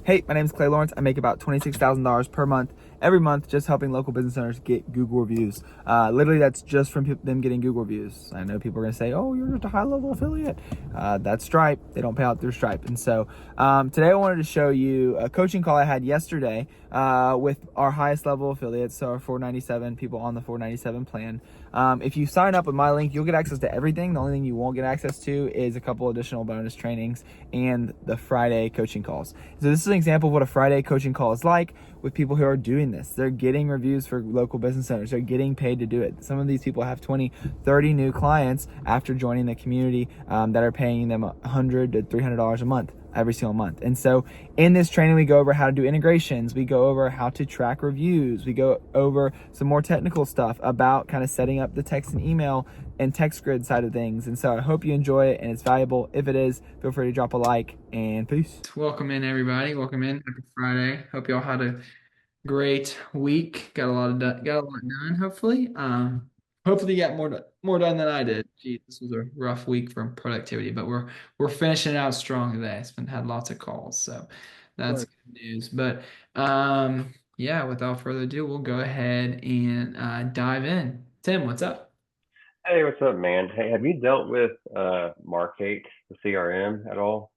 Hey, my name is Clay Lawrence. I make about $26,000 per month, every month, just helping local business owners get Google reviews. Literally, that's just from them getting Google reviews. I know people are going to say, oh, you're just a high-level affiliate. That's Stripe. They don't pay out through Stripe. And so today I wanted to show you a coaching call I had yesterday with our highest level affiliates, so our 497 people on the 497 plan. If you sign up with my link, you'll get access to everything. The only thing you won't get access to is a couple additional bonus trainings and the Friday coaching calls. So this is an example of what a Friday coaching call is like with people who are doing this. They're getting reviews for local business owners. They're getting paid to do it. Some of these people have 20, 30 new clients after joining the community that are paying them $100 to $300 a month every single month. And so in this training, we go over how to do integrations. We go over how to track reviews. We go over some more technical stuff about kind of setting up the text and email and text grid side of things. And so I hope you enjoy it and it's valuable. If it is, feel free to drop a like and peace. Welcome in, everybody. Welcome in. Happy Friday. Hope y'all had a great week. Got a lot done, hopefully. Hopefully you got more done than I did. Gee, this was a rough week for productivity, but we're finishing it out strong today. It's been had lots of calls, so that's good news. But yeah, without further ado, we'll go ahead and dive in. Tim, what's up? Hey, what's up, man? Hey, have you dealt with Markate, the CRM at all?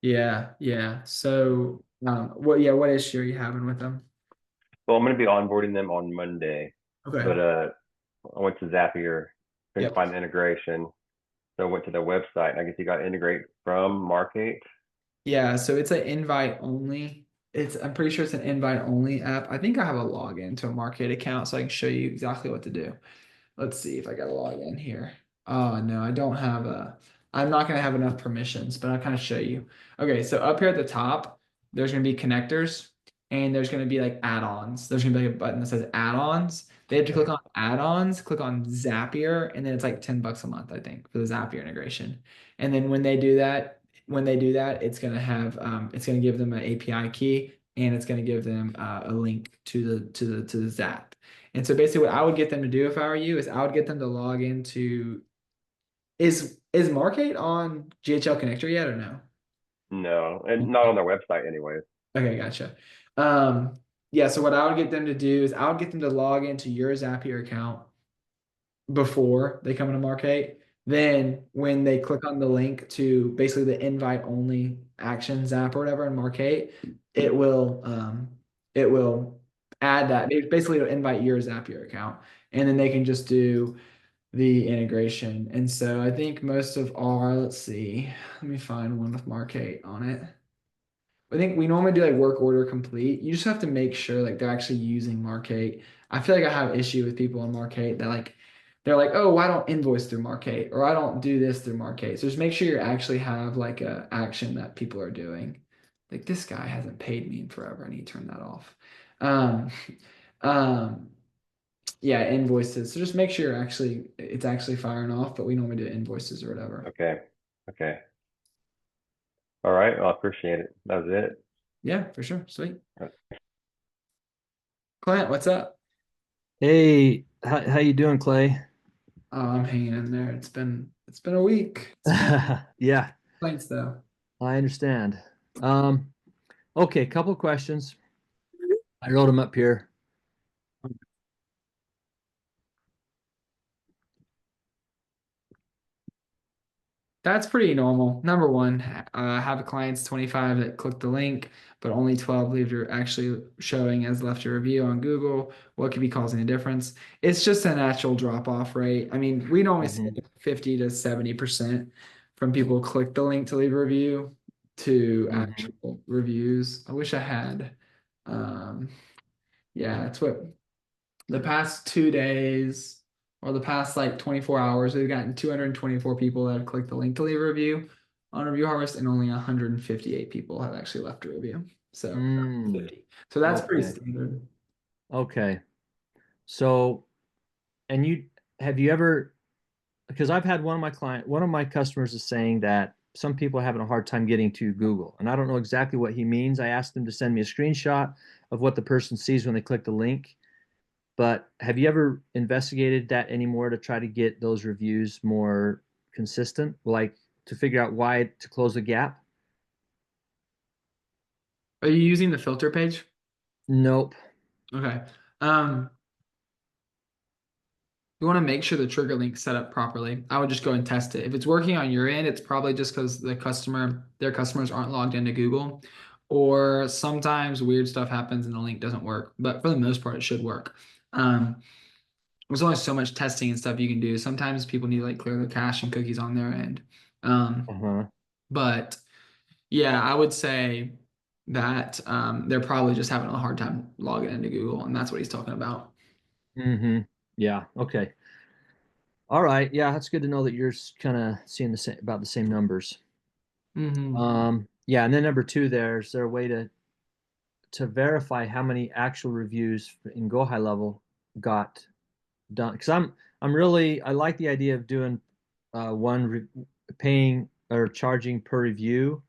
Yeah, yeah. So what issue are you having with them? Well, I'm going to be onboarding them on Monday, Okay. but I went to Zapier, couldn't Yep. find the integration, so I went to the website. And I guess you got to integrate from Markate. Yeah, so it's an invite only. I'm pretty sure it's an invite only app. I think I have a login to a Market account so I can show you exactly what to do. Let's see if I got a login here. Oh no, I don't have I'm not gonna have enough permissions, but I'll kind of show you. Okay, so up here at the top, there's gonna be connectors and there's gonna be like add-ons. There's gonna be like a button that says add-ons. They have to click on add-ons, click on Zapier, and then it's like $10 a month, I think, for the Zapier integration. And then when they do that, it's gonna give them an API key and it's gonna give them a link to the Zap. And so basically what I would get them to do if I were you is I would get them to log into is Markate on GHL connector yet or no? No, and not on their website anyways. Okay, gotcha. Yeah, so what I would get them to do is I would get them to log into your Zapier account before they come into Markate. Then when they click on the link to basically the invite only actions app or whatever in Markate, it will add that. Basically it'll invite your Zapier account. And then they can just do the integration. And so I think most of our, let's see, let me find one with Markate on it. I think we normally do like work order complete. You just have to make sure like they're actually using Markate. I feel like I have issue with people on Markate that like they're like, oh, I don't invoice through Markate or I don't do this through Markate. So just make sure you actually have like a action that people are doing. Like this guy hasn't paid me in forever. I need to turn that off. Um, um, yeah, invoices. So just make sure it's actually firing off, but we normally do invoices or whatever. Okay, okay, all right. Well, I appreciate it. That was it. Yeah, for sure. Sweet. Client, what's up? Hey, how you doing, Clay? Oh, I'm hanging in there. It's been a week. It's been Yeah, complaints though. I understand. Um, okay, couple questions. I wrote them up here. That's pretty normal. Number one, have a clients 25 that click the link, but only 12 leave your actually showing as left a review on Google. What could be causing a difference? It's just a natural drop off rate. I mean, we normally say hmm 50 to 70% from people click the link to leave a review to hmm actual reviews. I wish I had. Um, yeah, that's what the past 2 days or the past like 24 hours, we've gotten 224 people that have clicked the link to leave a review on Review Harvest, and only 158 people have actually left a review. So Mm, 50. So that's pretty okay. standard. Okay. So, and have you ever, because I've had one of my customers is saying that some people are having a hard time getting to Google, and I don't know exactly what he means. I asked them to send me a screenshot of what the person sees when they click the link. But have you ever investigated that anymore to try to get those reviews more consistent, like to figure out why to close the gap? Are you using the filter page? Nope. Okay. Um, you want to make sure the trigger link's set up properly. I would just go and test it. If it's working on your end, it's probably just because their customers aren't logged into Google, or sometimes weird stuff happens and the link doesn't work. But for the most part, it should work. Um, there's only so much testing and stuff you can do. Sometimes people need to like clear the cache and cookies on their end. Um, Uh-huh. but yeah, I would say that they're probably just having a hard time logging into Google, and that's what he's talking about. Mm-hmm. Yeah. Okay. All right. Yeah, that's good to know that you're kind of seeing the same about the same numbers. Hmm. Yeah, and then number two, is there a way to verify how many actual reviews in Go High Level got done? Because I'm really I like the idea of doing one paying or charging per review,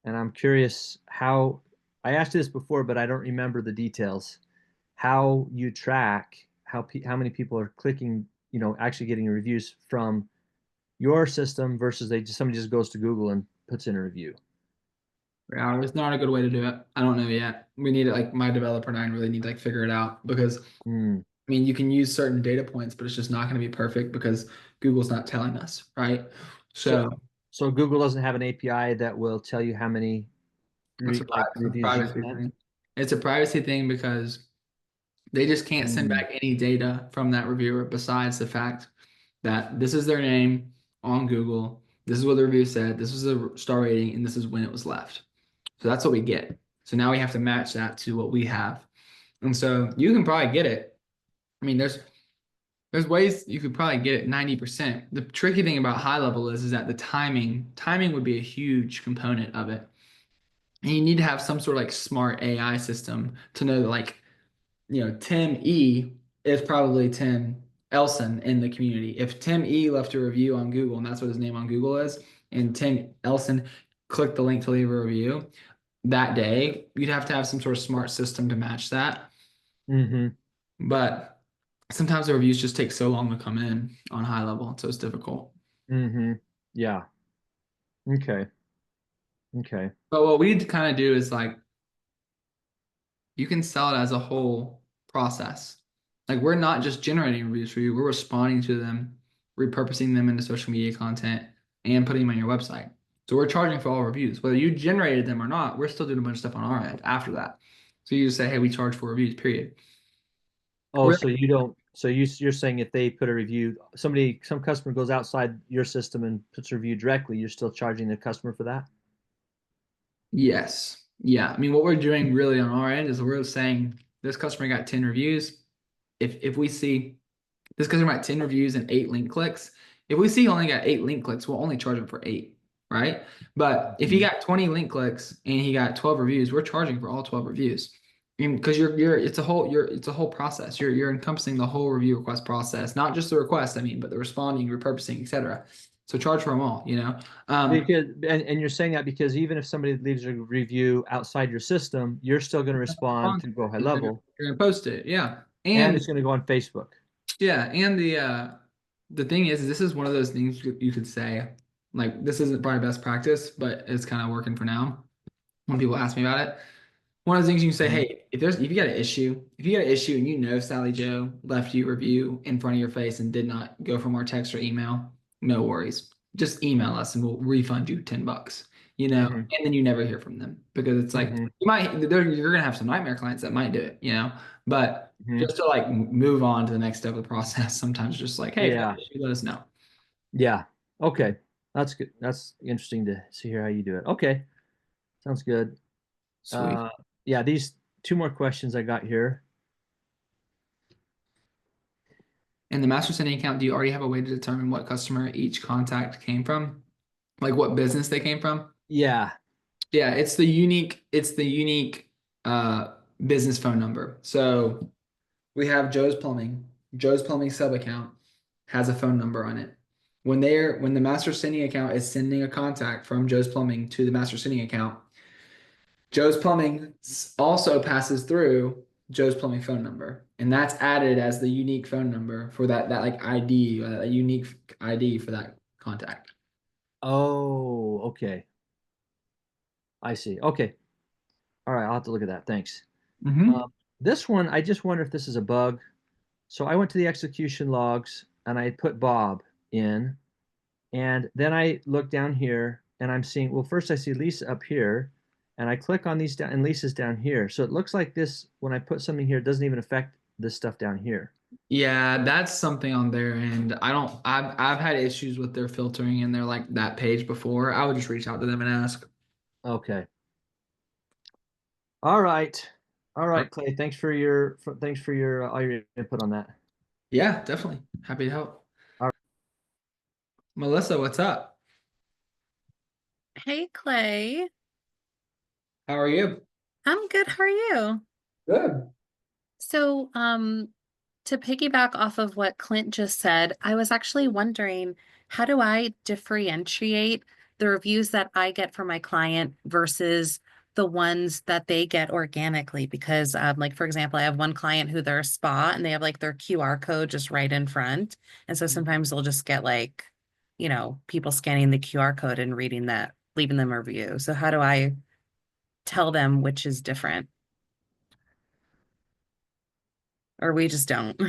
and I'm curious how I asked you this before, but I don't remember the details. How you track how many people are clicking, actually getting reviews from your system versus somebody just goes to Google and puts in a review. Yeah, it's not a good way to do it. I don't know yet. We need to like my developer and I really need to like figure it out because Hmm. I mean you can use certain data points, but it's just not going to be perfect because Google's not telling us, right? So So so Google doesn't have an API that will tell you how many that's like a reviews you've privacy had. thing. It's a privacy thing because they just can't send Hmm. back any data from that reviewer besides the fact that this is their name on Google. This is what the review said. This is the star rating, and this is when it was left. So that's what we get. So now we have to match that to what we have. And so you can probably get it. I mean, there's ways you could probably get it 90%. The tricky thing about high level is that the timing would be a huge component of it. And you need to have some sort of like smart AI system to know that like, Tim E is probably Tim Elson in the community. If Tim E left a review on Google and that's what his name on Google is, and Tim Elson clicked the link to leave a review that day, you'd have to have some sort of smart system to match that. Hmm. But sometimes the reviews just take so long to come in on high level, so it's difficult. Hmm. Yeah. Okay. Okay. But what we kind of do is like you can sell it as a whole process. Like we're not just generating reviews for you, we're responding to them, repurposing them into social media content, and putting them on your website. So we're charging for all reviews. Whether you generated them or not, we're still doing a bunch of stuff on our end after that. So you just say, hey, we charge for reviews, period. Oh, We're so you don't. So you're saying if they put a review, some customer goes outside your system and puts a review directly, you're still charging the customer for that? Yes. Yeah. I mean, what we're doing really on our end is we're saying this customer got 10 reviews. If we see this customer got 10 reviews and 8 link clicks, if we see he only got 8 link clicks, we'll only charge him for 8, right? But if he Mhm. got 20 link clicks and he got 12 reviews, we're charging for all 12 reviews. Because it's a whole process. You're encompassing the whole review request process, not just the request, I mean, but the responding, repurposing, etc. So charge for them all, you know. Because and you're saying that because even if somebody leaves a review outside your system, you're still going to respond to Go High And Level, you're gonna post it, yeah. and And it's going to go on Facebook. yeah, and the thing is this is one of those things you could say, like this isn't probably best practice, but it's kind of working for now. When people ask me about it, one of the things you can say, Mhm. hey, if you got an issue, and you know Sally Joe left you a review in front of your face and did not go from our text or email, no worries. Just email us and we'll refund you $10. Mhm. And then you never hear from them because it's like Mhm. you're gonna have some nightmare clients that might do it. But Mhm. just to like move on to the next step of the process, sometimes just like, hey, if you have Yeah. an issue, let us know. Yeah. Okay. That's good. That's interesting to see here how you do it. Okay. Sounds good. Sweet. Uh, yeah, these two more questions I got here. In the master sending account, do you already have a way to determine what customer each contact came from? Like what business they came from? Yeah. Yeah, it's the unique uh business phone number. So we have Joe's Plumbing. Joe's Plumbing sub account has a phone number on it. When the master sending account is sending a contact from Joe's Plumbing to the master sending account, Joe's Plumbing also passes through Joe's Plumbing phone number, and that's added as the unique phone number for that like ID, a unique ID for that contact. Oh, okay. I see. Okay. All right, I'll have to look at that. Thanks. Mm-hmm. This one, I just wonder if this is a bug. So I went to the execution logs and I put Bob in, and then I look down here and I'm seeing, well, first I see Lisa up here, and I click on these down, and Lisa's down here. So it looks like this, when I put something here, it doesn't even affect this stuff down here. Yeah, that's something on their end. I've had issues with their filtering in their like that page before. I would just reach out to them and ask. Okay. All right. All right, Clay. Thanks for your all your input on that. Yeah, definitely. Happy to help. All right. Melissa, what's up? Hey Clay, How are you? I'm good. How are you? Good. So, to piggyback off of what Clint just said, I was actually wondering, how do I differentiate the reviews that I get from my client versus the ones that they get organically? Because, like, for example, I have one client who they're a spa and they have like their QR code just right in front. And so sometimes they'll just get like, people scanning the QR code and reading that, leaving them a review. So how do I tell them which is different? Or we just don't?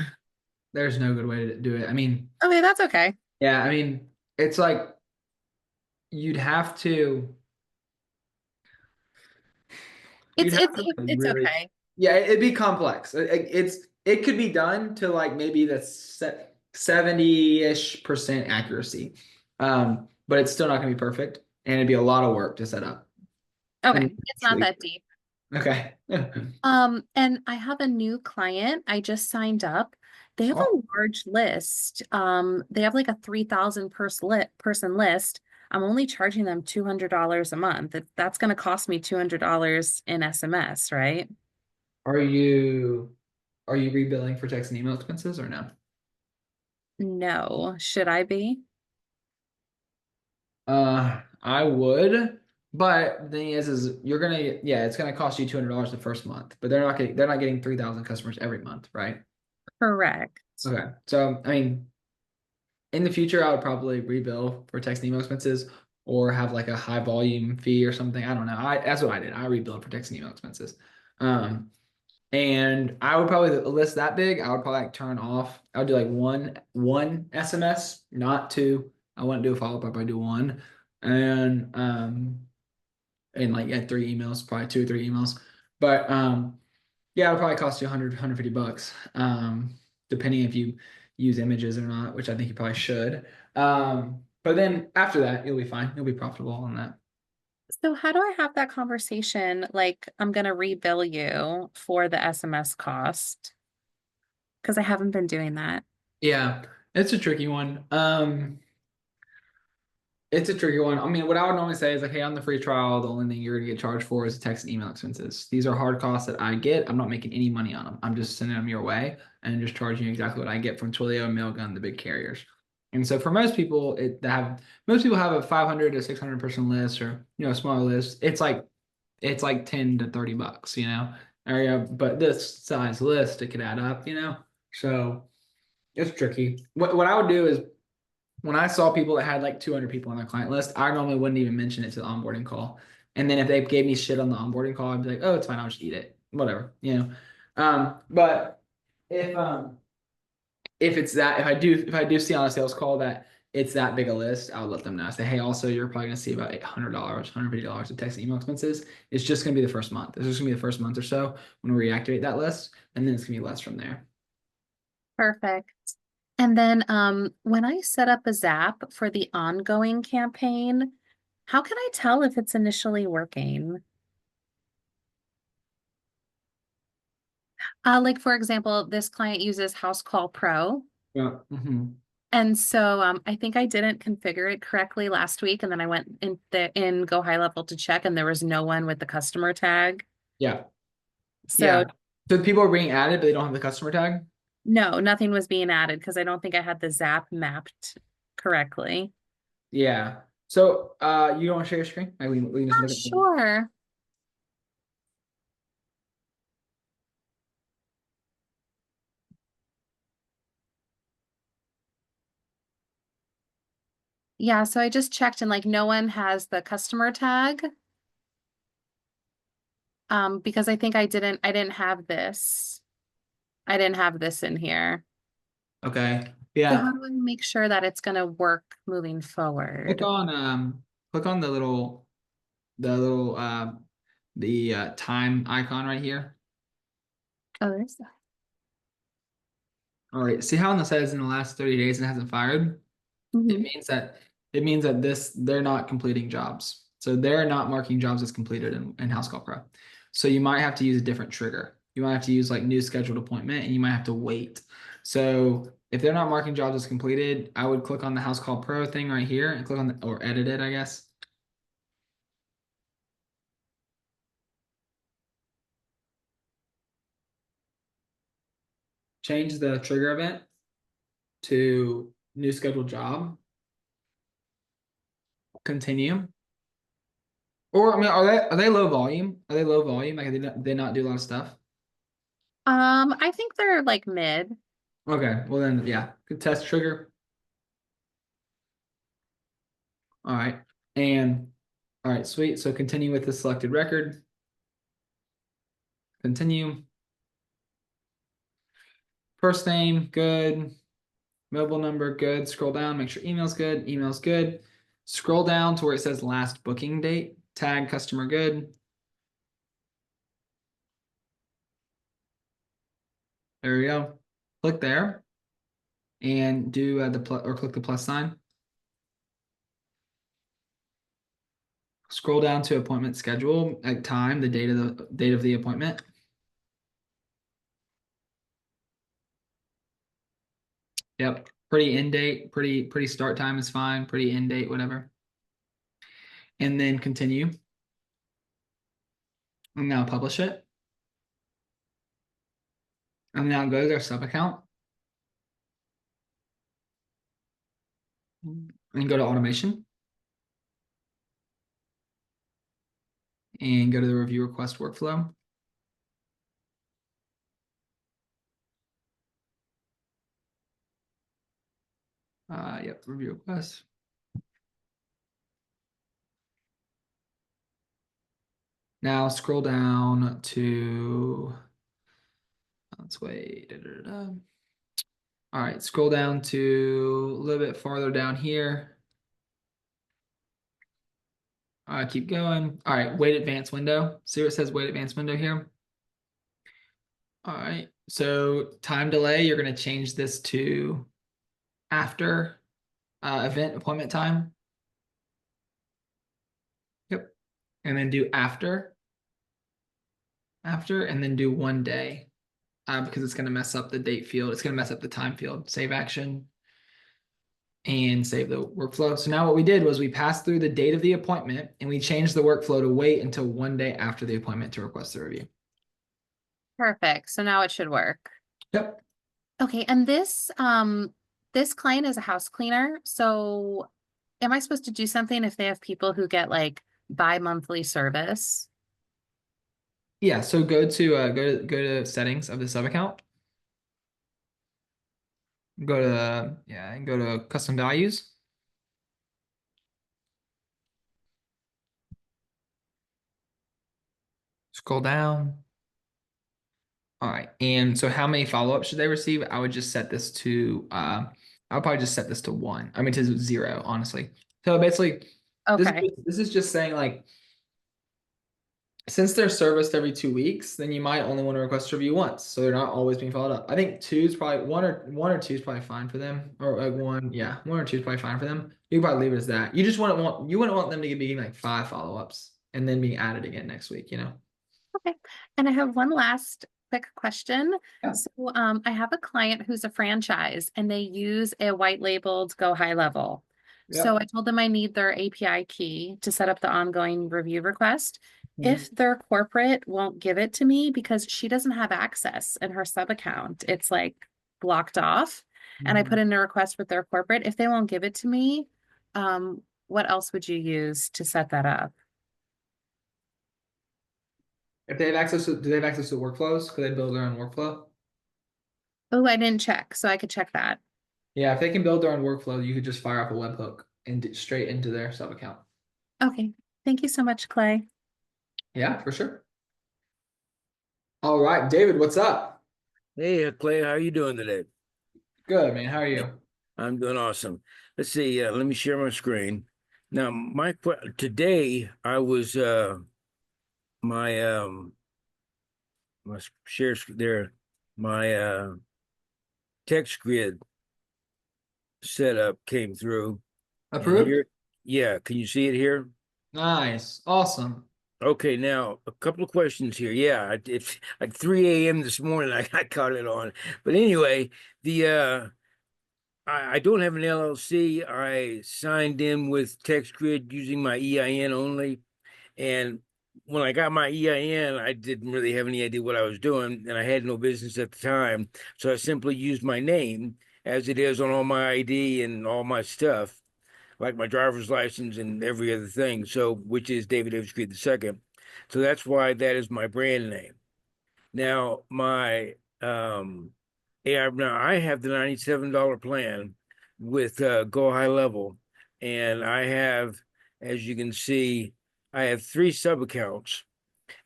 There's no good way to do it. I mean, Okay, that's okay. yeah, I mean, it's like you'd have to It's you'd have it's to like it's really, okay. yeah, it'd be complex. It could be done to like maybe the 70-ish% accuracy. But it's still not gonna be perfect, and it'd be a lot of work to set up. And Okay, it's not that deep. okay. And I have a new client. I just signed up. They have Oh, a large list. They have like a 3,000 person list. I'm only charging them $200 a month. That's going to cost me $200 in SMS, right? are you rebilling for text and email expenses or no? No, should I be? I would, but the thing is you're gonna, yeah, it's gonna cost you $200 the first month, but they're not getting 3,000 customers every month, right? Correct. Okay, so I mean, in the future, I would probably rebill for text and email expenses or have like a high volume fee or something. I don't know. That's what I did. I rebilled for text and email expenses. Um, and I would probably a list that big. I would probably like turn off. I would do like one SMS, not two. I wouldn't do a follow up. I'd probably do one, and like yeah, three emails, probably 2 or 3 emails. But yeah, it'll probably cost you 150 bucks, depending if you use images or not, which I think you probably should. But then after that, you'll be fine. You'll be profitable on that. So how do I have that conversation? Like, I'm going to rebill you for the SMS cost because I haven't been doing that. Yeah, it's a tricky one. It's a tricky one. I mean, what I would normally say is like, hey, on the free trial, the only thing you're gonna get charged for is text and email expenses. These are hard costs that I get. I'm not making any money on them. I'm just sending them your way and just charging you exactly what I get from Twilio and Mailgun, the big carriers. And so for most people, most people have a 500 to 600 person list or a smaller list. It's like 10 to 30 bucks, Or, yeah, but this size list, it could add up. So it's tricky. What I would do is when I saw people that had like 200 people on their client list, I normally wouldn't even mention it to the onboarding call. And then if they gave me shit on the onboarding call, I'd be like, oh, it's fine, I'll just eat it. Whatever. But if it's that, if I do see on a sales call that it's that big a list, I'll let them know. I say, hey, also you're probably gonna see about $800, $150 of text and email expenses. It's just gonna be the first month. It's just gonna be the first month or so when we reactivate that list, and then it's gonna be less from there. Perfect. And then when I set up a Zap for the ongoing campaign, how can I tell if it's initially working? Like for example, this client uses House Call Pro. Yeah. And so I think I didn't configure it correctly last week. And then I went in GoHighLevel to check and there was no one with the customer tag. Yeah. So Yeah. So people are being added, but they don't have the customer tag. no, nothing was being added because I don't think I had the Zap mapped correctly. Yeah. So you don't want to share your screen? We can just look at the. Sure. Yeah, so I just checked and like no one has the customer tag. Because I think I didn't have this. I didn't have this in here. Okay. So Yeah. how do I make sure that it's gonna work moving Click forward? on the little time icon right here. Oh, there's that. All right. See how it says in the last 30 days it hasn't fired? It Mhm. means that they're not completing jobs. So they're not marking jobs as completed in House Call Pro. So you might have to use a different trigger. You might have to use like new scheduled appointment, and you might have to wait. So if they're not marking jobs as completed, I would click on the House Call Pro thing right here and click on or edit it, I guess. Change the trigger event to new scheduled job. Continue. Or I mean, are they low volume? Are they low volume? Like they not do a lot of stuff? I think they're like mid. Okay, well then yeah, good test trigger. All right. And all right, sweet. So continue with the selected record. Continue. First name, good. Mobile number, good. Scroll down, make sure email's good. Email's good. Scroll down to where it says last booking date. Tag customer good. There we go. Click there and do click the plus sign. Scroll down to appointment schedule, like time, the date of the appointment. Yep. Pretty end date, pretty start time is fine, pretty end date, whatever. And then continue. And now publish it. And now go to their sub account. And go to automation. And go to the review request workflow. Yep, review request. Now scroll down to, let's wait. All right, scroll down to a little bit farther down here. Keep going. All right, wait advanced window. See where it says wait advanced window here? All right, so time delay, you're going to change this to after event appointment time. Yep. And then do after, and then do 1 day because it's going to mess up the date field. It's going to mess up the time field. Save action and save the workflow. So now what we did was we passed through the date of the appointment and we changed the workflow to wait until 1 day after the appointment to request the review. Perfect. So now it should work. Yep. Okay, and this client is a house cleaner. So am I supposed to do something if they have people who get like bi-monthly service? Yeah. So go to settings of the sub account. Go to and go to custom values. Scroll down. All right. And so how many follow-ups should they receive? I would just set this to I'll probably just set this to 1. I mean to 0, honestly. So basically Okay. this is just saying like since they're serviced every 2 weeks, then you might only want to request a review once. So they're not always being followed up. I think 2 is probably one or 2 is probably fine for them. Or like 1 or 2 is probably fine for them. You can probably leave it as that. You just wouldn't want them to be getting like 5 follow-ups and then being added again next week, you know? Okay. And I have one last quick question. Yeah. So I have a client who's a franchise and they use a white labeled GoHighLevel. So I told them I need their API key to set up the ongoing review request. If their corporate won't give it to me because she doesn't have access in her sub account, it's like blocked off. And I put in a request with their corporate. If they won't give it to me, what else would you use to set that up? If they have access to, do they have access to workflows? Could they build their own workflow? Oh, I didn't check, so I could check that. Yeah, if they can build their own workflow, you could just fire up a webhook and straight into their sub account. Okay. Thank you so much, Clay. Yeah, for sure. All right, David, what's up? Hey, Clay, how are you doing today? Good, man. How are you? I'm doing awesome. Let's see. Let me share my screen. Now, today I was my my there my text grid setup came through, and Approved? here, yeah, can you see it here? Nice. Awesome. Okay, now a couple of questions here. Yeah, it's like 3 a.m. this morning. I caught it on, but anyway, the I don't have an LLC. I signed in with TextGrid using my EIN only. And when I got my EIN, I didn't really have any idea what I was doing, and I had no business at the time. So I simply used my name as it is on all my ID and all my stuff, like my driver's license and every other thing. So, which is David Davis Creed II. So that's why that is my brand name. Now, now I have the $97 plan with GoHighLevel, and I have, as you can see, I have 3 sub accounts,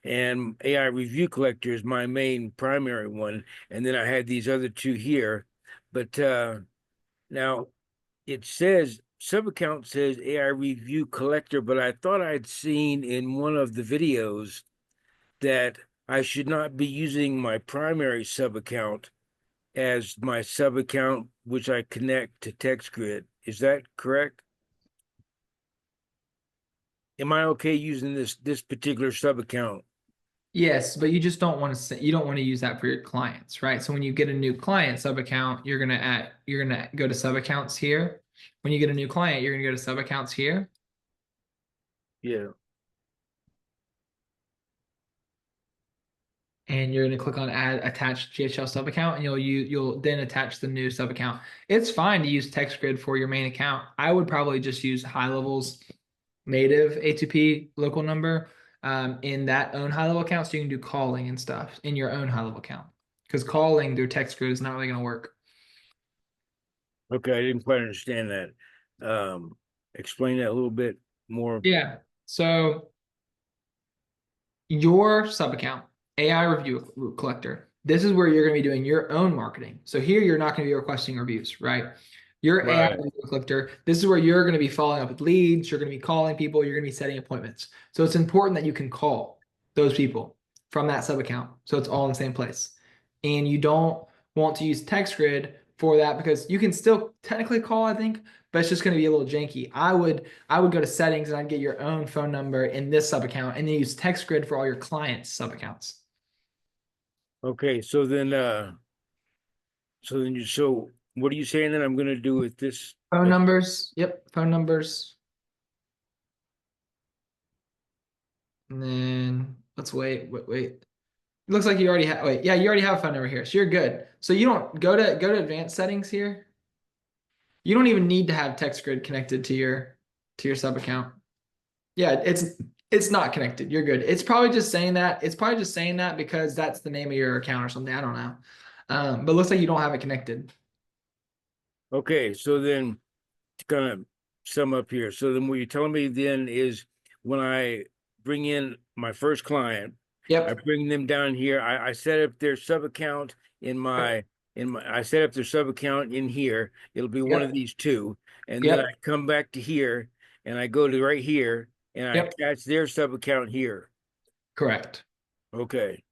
and AI Review Collector is my main primary one, and then I had these other 2 here. But now it says sub account says AI Review Collector, but I thought I'd seen in one of the videos that I should not be using my primary sub account as my sub account, which I connect to TextGrid. Is that correct? Am I okay using this particular sub account? Yes, but you just don't want to you don't want to use that for your clients, right? So when you get a new client sub account, you're gonna go to sub accounts here. When you get a new client, you're gonna go to sub accounts here, Yeah. and you're gonna click on add attach GHL sub account, and you'll then attach the new sub account. It's fine to use TextGrid for your main account. I would probably just use HighLevel's native A2P local number in that own HighLevel account, so you can do calling and stuff in your own HighLevel account. Because calling through TextGrid is not really going to work. Okay, I didn't quite understand that. Explain that a little bit more. Yeah. So your sub account, AI Review Collector, this is where you're going to be doing your own marketing. So here you're not going to be requesting reviews, right? Your AI Right. Review Collector, this is where you're going to be following up with leads, you're going to be calling people, you're going to be setting appointments. So it's important that you can call those people from that sub account. So it's all in the same place. And you don't want to use TextGrid for that because you can still technically call, I think, but it's just going to be a little janky. I would go to settings and I'd get your own phone number in this sub account and then use TextGrid for all your clients' sub accounts. Okay, so what are you saying that I'm going to do with this? Phone numbers. Yep, phone numbers. And then let's wait. It looks like you already have, wait, yeah, you already have a phone number here. So you're good. So you don't go to advanced settings here. You don't even need to have TextGrid connected to your sub account. Yeah, it's not connected. You're good. It's probably just saying that. It's probably just saying that because that's the name of your account or something. I don't know. But it looks like you don't have it connected. Okay, so then to kind of sum up here. So then what you're telling me then is when I bring in my first client, I Yep. bring them down here. I set up their sub account I set up their sub account in here. It'll be one of Yep. these 2. And then I Yep. come back to here and I go to right here and I Yep. attach their sub account here. Correct. Okay.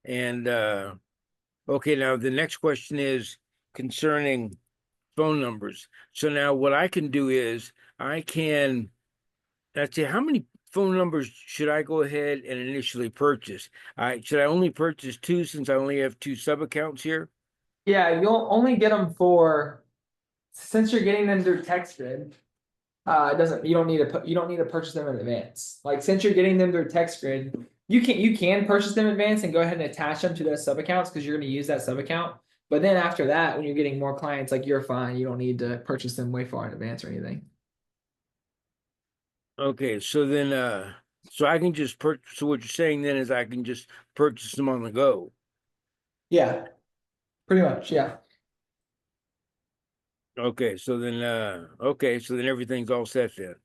And okay, now the next question is concerning phone numbers. So now what I can do is let's see, how many phone numbers should I go ahead and initially purchase? Should I only purchase 2 since I only have 2 sub accounts here? Yeah, you'll only get them since you're getting them through TextGrid. It doesn't. You don't need to purchase them in advance. Like since you're getting them through TextGrid, you can purchase them in advance and go ahead and attach them to those sub accounts because you're going to use that sub account. But then after that, when you're getting more clients, like you're fine. You don't need to purchase them way far in advance or anything. Okay, so then so I can just purchase, so what you're saying then is I can just purchase them on the go. Yeah, pretty much. Yeah. Okay, so then everything's all set then.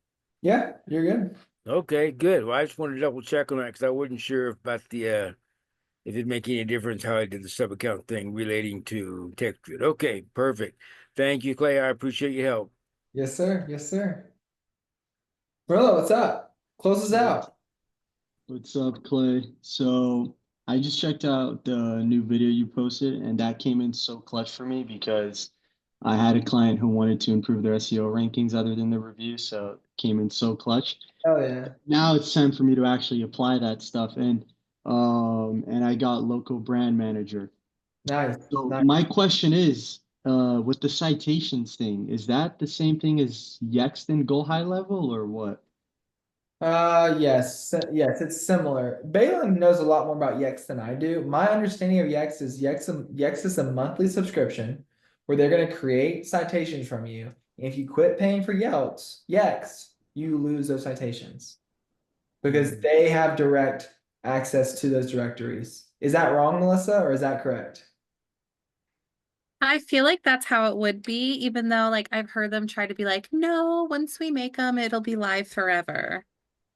Yeah, you're good. Okay, good. Well, I just wanted to double check on that because I wasn't sure about if it make any difference how I did the sub account thing relating to text grid. Okay, perfect. Thank you, Clay. I appreciate your help. Yes, sir. Yes, sir. Marlo, what's up? Close us out. What's up, Clay? So I just checked out the new video you posted, and that came in so clutch for me because I had a client who wanted to improve their SEO rankings other than the review, so it came in so clutch. Oh yeah. Now it's time for me to actually apply that stuff, and I got local brand manager. Nice. So Nice. my question is, with the citations thing, is that the same thing as Yext and GoHighLevel or what? Yes, it's similar. Balin knows a lot more about Yext than I do. My understanding of Yext is Yext is a monthly subscription where they're going to create citations from you. And if you quit paying for Yext, you lose those citations because they have direct access to those directories. Is that wrong, Melissa, or is that correct? I feel like that's how it would be, even though like I've heard them try to be like, no, once we make them, it'll be live forever.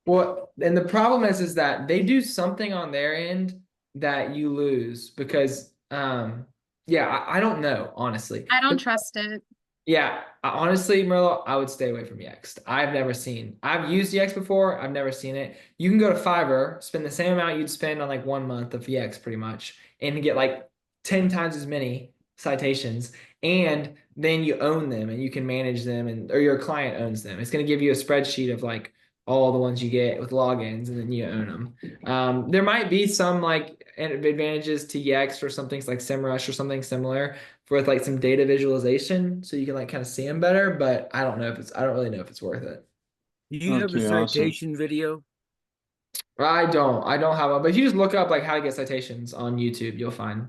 Well, and the problem is that they do something on their end that you lose because, yeah, I don't know, honestly. I don't trust it. Yeah, honestly, Merlo, I would stay away from Yext. I've used Yext before. I've never seen it. You can go to Fiverr, spend the same amount you'd spend on like 1 month of Yext pretty much, and get like 10 times as many citations. And then you own them and you can manage them or your client owns them. It's going to give you a spreadsheet of like all the ones you get with logins and then you own them. There might be some like advantages to Yext or something like SEMrush or something similar with like some data visualization so you can like kind of see them better, but I don't really know if it's worth it. Do you have a Okay, awesome. citation video? I don't have one, but if you just look up like how to get citations on YouTube, you'll find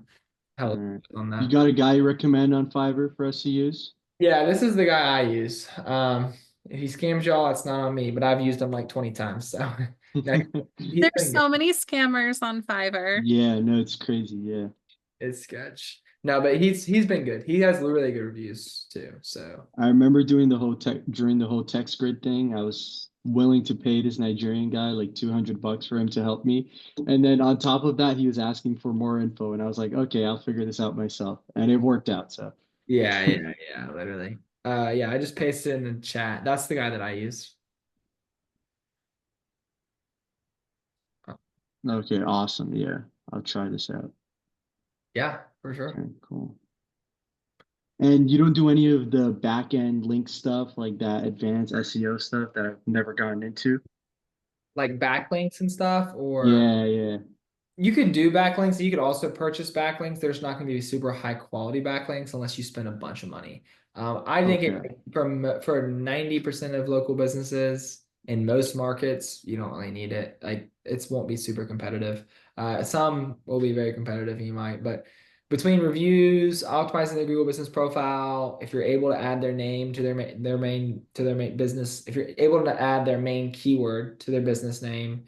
help Alright. on You that. got a guy you recommend on Fiverr for us to use? Yeah, this is the guy I use. If he scams y'all, it's not on me, but I've used him like 20 times. So yeah, he's There's been good. so many scammers on Fiverr. Yeah, no, it's crazy. Yeah. It's sketch. No, but he's been good. He has really good reviews too. So I remember during the whole text grid thing, I was willing to pay this Nigerian guy like $200 for him to help me. And then on top of that, he was asking for more info. And I was like, okay, I'll figure this out myself. And it worked out. So yeah, literally. Yeah, I just pasted in the chat. That's the guy that I use. okay, awesome. Yeah, I'll try this out. Yeah, for sure. Okay, cool. And you don't do any of the back end link stuff like that advanced SEO stuff that I've never gotten into? Like backlinks and stuff, or Yeah. you could do backlinks. You could also purchase backlinks. There's not going to be super high quality backlinks unless you spend a bunch of money. I think Okay. for 90% of local businesses in most markets, you don't really need it. Like it won't be super competitive. Some will be very competitive, you might, but between reviews, optimizing the Google business profile, if you're able to add their name to their main business, if you're able to add their main keyword to their business name,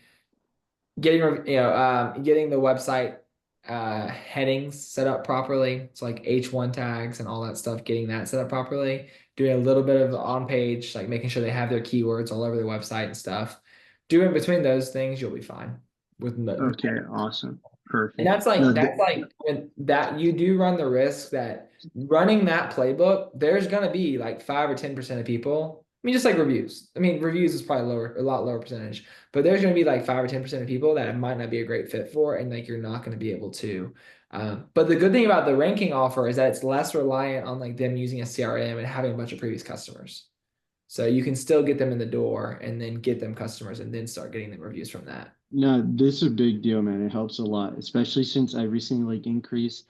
getting the website headings set up properly. It's like H1 tags and all that stuff, getting that set up properly, doing a little bit of on page, like making sure they have their keywords all over their website and stuff. Doing between those things, you'll be fine with Okay, awesome. Perfect. and that's like when that you do run the risk that running that playbook, there's gonna be like 5 or 10% of people. I mean, just like reviews. I mean, reviews is probably a lot lower percentage, but there's gonna be like 5 or 10% of people that it might not be a great fit for, and like you're not gonna be able to. But the good thing about the ranking offer is that it's less reliant on like them using a CRM and having a bunch of previous customers. So you can still get them in the door and then get them customers and then start getting the reviews from that. No, this is a big deal, man. It helps a lot, especially since I recently like increased.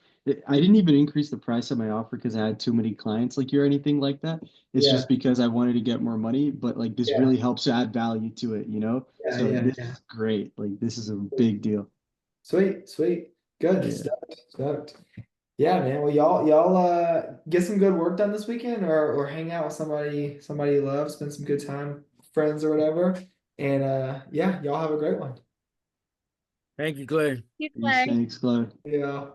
I didn't even increase the price of my offer because I had too many clients like you or anything like that. It's Yeah. just because I wanted to get more money, but like this Yeah. really helps add value to it, you know? Yeah, So yeah, this yeah. is great. Like this is a big deal. Sweet. Good. Yeah. Stoked. Yeah, man. Well, y'all get some good work done this weekend or hang out with somebody you love, spend some good time, friends or whatever. And yeah, y'all have a great one. Thank you, Clay. You Peace, play. thanks, Chloe. Yeah.